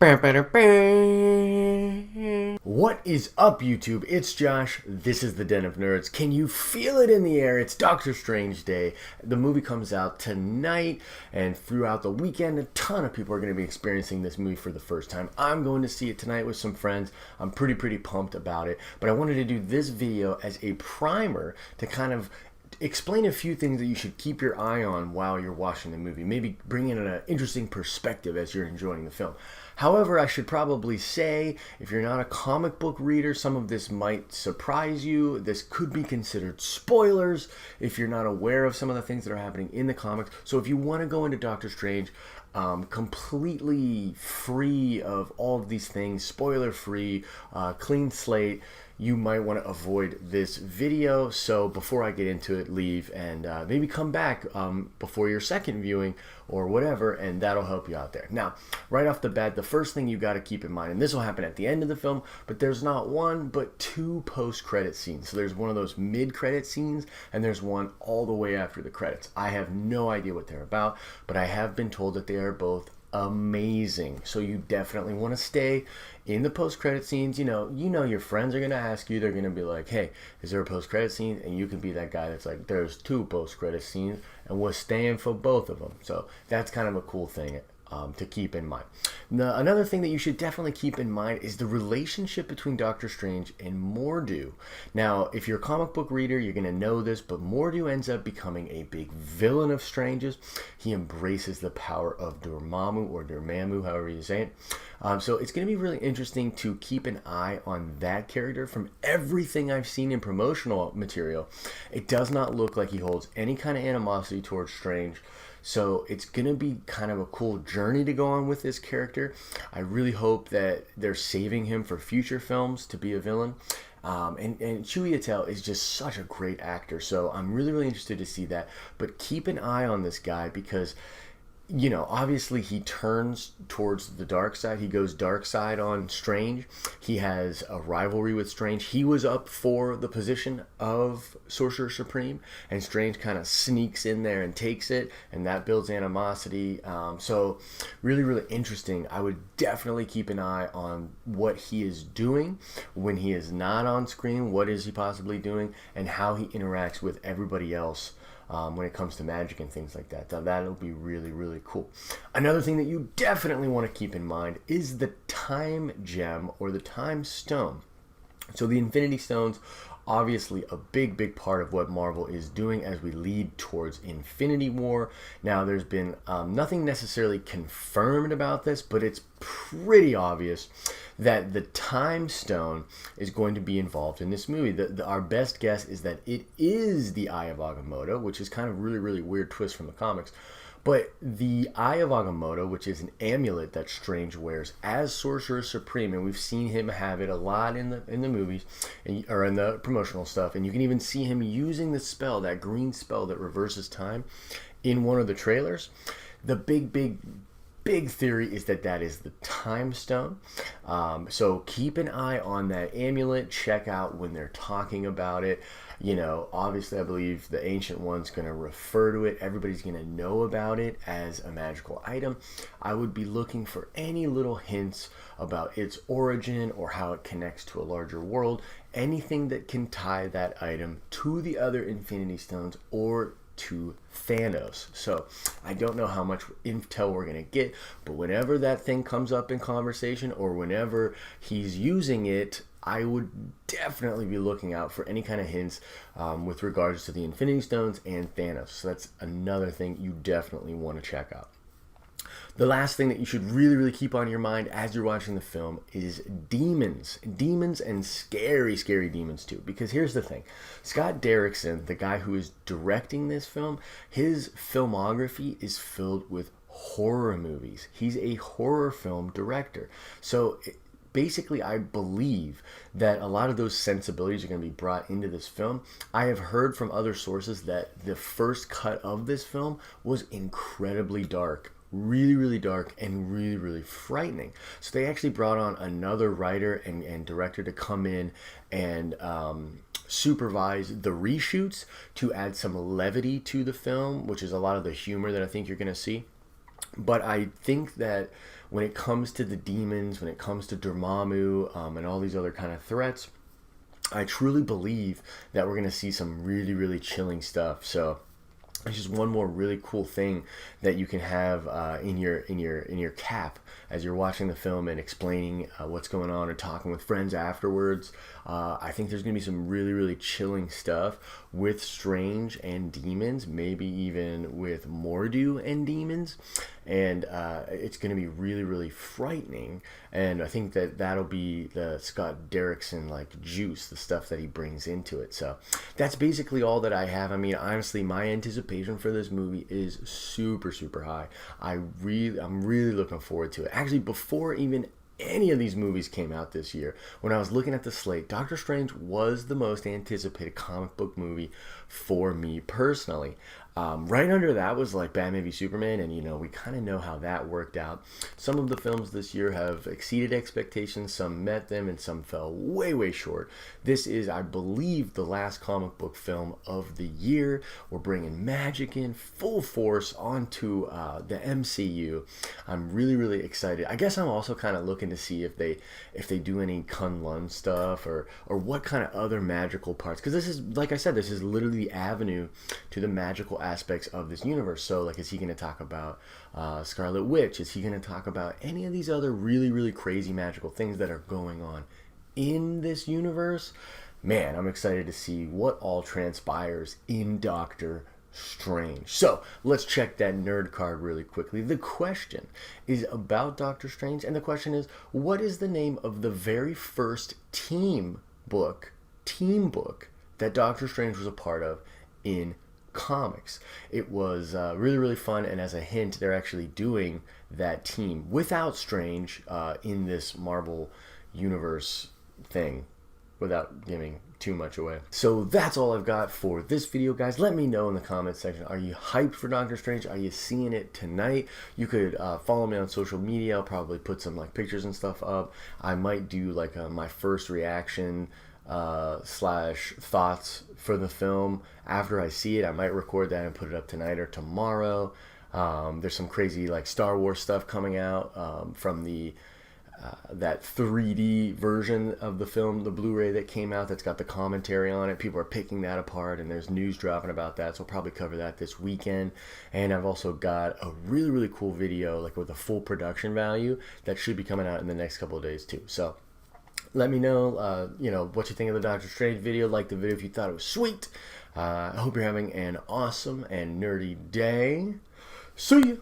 What is up, YouTube? It's Josh. This is the Den of Nerds. Can you feel it in the air? It's Doctor Strange Day. The movie comes out tonight, and throughout the weekend, a ton of people are going to be experiencing this movie for the first time. I'm going to see it tonight with some friends. I'm pretty pumped about it, but I wanted to do this video as a primer to kind of explain a few things that you should keep your eye on while you're watching the movie. Maybe bring in an interesting perspective as you're enjoying the film. However, I should probably say, if you're not a comic book reader, some of this might surprise you. This could be considered spoilers if you're not aware of some of the things that are happening in the comics. So if you want to go into Doctor Strange completely free of all of these things, spoiler free, clean slate, you might want to avoid this video. So before I get into it, leave and maybe come back before your second viewing or whatever, and that'll help you out there. Now, right off the bat, the first thing you got to keep in mind, and this will happen at the end of the film, but there's not one but two post-credit scenes. So there's one of those mid-credit scenes, and there's one all the way after the credits. I have no idea what they're about, but I have been told that they are both amazing. So you definitely want to stay in the post-credit scenes. You know your friends are going to ask you, they're going to be like, hey, is there a post-credit scene? And you can be that guy that's like, there's two post-credit scenes and we're staying for both of them. So that's kind of a cool thing to keep in mind. Now, another thing that you should definitely keep in mind is the relationship between Doctor Strange and Mordo. Now, if you're a comic book reader, you're going to know this, but Mordo ends up becoming a big villain of Strange's. He embraces the power of Dormmammu, or Dormmammu, however you say it. So it's going to be really interesting to keep an eye on that character. From everything I've seen in promotional material, it does not look like he holds any kind of animosity towards Strange. So it's going to be kind of a cool journey to go on with this character. I really hope that they're saving him for future films to be a villain. And Chiwetel is just such a great actor. So I'm really interested to see that. But keep an eye on this guy because, you know, obviously he turns towards the dark side. He goes dark side on Strange. He has a rivalry with Strange. He was up for the position of Sorcerer Supreme, and Strange kind of sneaks in there and takes it, and that builds animosity. So really interesting. I would definitely keep an eye on what he is doing when he is not on screen. What is he possibly doing, and how he interacts with everybody else when it comes to magic and things like that. That'll be really cool. Another thing that you definitely want to keep in mind is the time gem, or the time stone. So the Infinity Stones, obviously a big part of what Marvel is doing as we lead towards Infinity War. Now, there's been nothing necessarily confirmed about this, but it's pretty obvious that the Time Stone is going to be involved in this movie. Our best guess is that it is the Eye of Agamotto, which is kind of really weird twist from the comics. But the Eye of Agamotto, which is an amulet that Strange wears as Sorcerer Supreme, and we've seen him have it a lot in the movies, or in the promotional stuff, and you can even see him using the spell, that green spell that reverses time, in one of the trailers. The big theory is that that is the Time Stone. So keep an eye on that amulet. Check out when they're talking about it. You know, obviously I believe the Ancient One's going to refer to it. Everybody's going to know about it as a magical item. I would be looking for any little hints about its origin or how it connects to a larger world. Anything that can tie that item to the other Infinity Stones or to Thanos. So I don't know how much intel we're going to get, but whenever that thing comes up in conversation, or whenever he's using it, I would definitely be looking out for any kind of hints with regards to the Infinity Stones and Thanos. So that's another thing you definitely want to check out. The last thing that you should really keep on your mind as you're watching the film is demons. Demons, and scary demons too. Because here's the thing. Scott Derrickson, the guy who is directing this film, his filmography is filled with horror movies. He's a horror film director. So basically, I believe that a lot of those sensibilities are going to be brought into this film. I have heard from other sources that the first cut of this film was incredibly dark. Really dark and really frightening. So they actually brought on another writer and director to come in and supervise the reshoots to add some levity to the film, which is a lot of the humor that I think you're going to see. But I think that when it comes to the demons, when it comes to Dormammu, and all these other kind of threats, I truly believe that we're going to see some really, really chilling stuff. So it's just one more really cool thing that you can have in your cap as you're watching the film and explaining what's going on or talking with friends afterwards. I think there's going to be some really, really chilling stuff with Strange and demons, maybe even with Mordo and demons, and it's going to be really, really frightening. And I think that that'll be the Scott Derrickson like juice, the stuff that he brings into it. So that's basically all that I have. I mean, honestly, my anticipation for this movie is super, super high. I'm really looking forward to it. Actually, before even any of these movies came out this year, when I was looking at the slate, Doctor Strange was the most anticipated comic book movie for me personally. Right under that was like Batman v Superman, and we kind of know how that worked out. Some of the films this year have exceeded expectations, some met them, and some fell way, way short. This is, I believe, the last comic book film of the year. We're bringing magic in full force onto the MCU. I'm really, really excited. I guess I'm also kind of looking to see if they do any Kunlun stuff or what kind of other magical parts, because this is, like I said, this is literally the avenue to the magical aspects of this universe. So like, is he going to talk about Scarlet Witch? Is he going to talk about any of these other really, really crazy magical things that are going on in this universe? Man, I'm excited to see what all transpires in Doctor Strange. So let's check that nerd card really quickly. The question is about Doctor Strange, and the question is, what is the name of the very first team book that Doctor Strange was a part of in comics? It was really, really fun, and as a hint, they're actually doing that team without Strange in this Marvel universe thing, without giving too much away. So that's all I've got for this video, guys. Let me know in the comments section, are you hyped for Doctor Strange? Are you seeing it tonight? You could follow me on social media. I'll probably put some like pictures and stuff up. I might do like my first reaction slash thoughts for the film after I see it. I might record that and put it up tonight or tomorrow. There's some crazy like Star Wars stuff coming out from the that 3D version of the film, the Blu-ray that came out that's got the commentary on it. People are picking that apart, and there's news dropping about that, so I'll probably cover that this weekend. And I've also got a really, really cool video like with a full production value that should be coming out in the next couple of days too. So let me know, what you think of the Doctor Strange video. Like the video if you thought it was sweet. I hope you're having an awesome and nerdy day. See ya!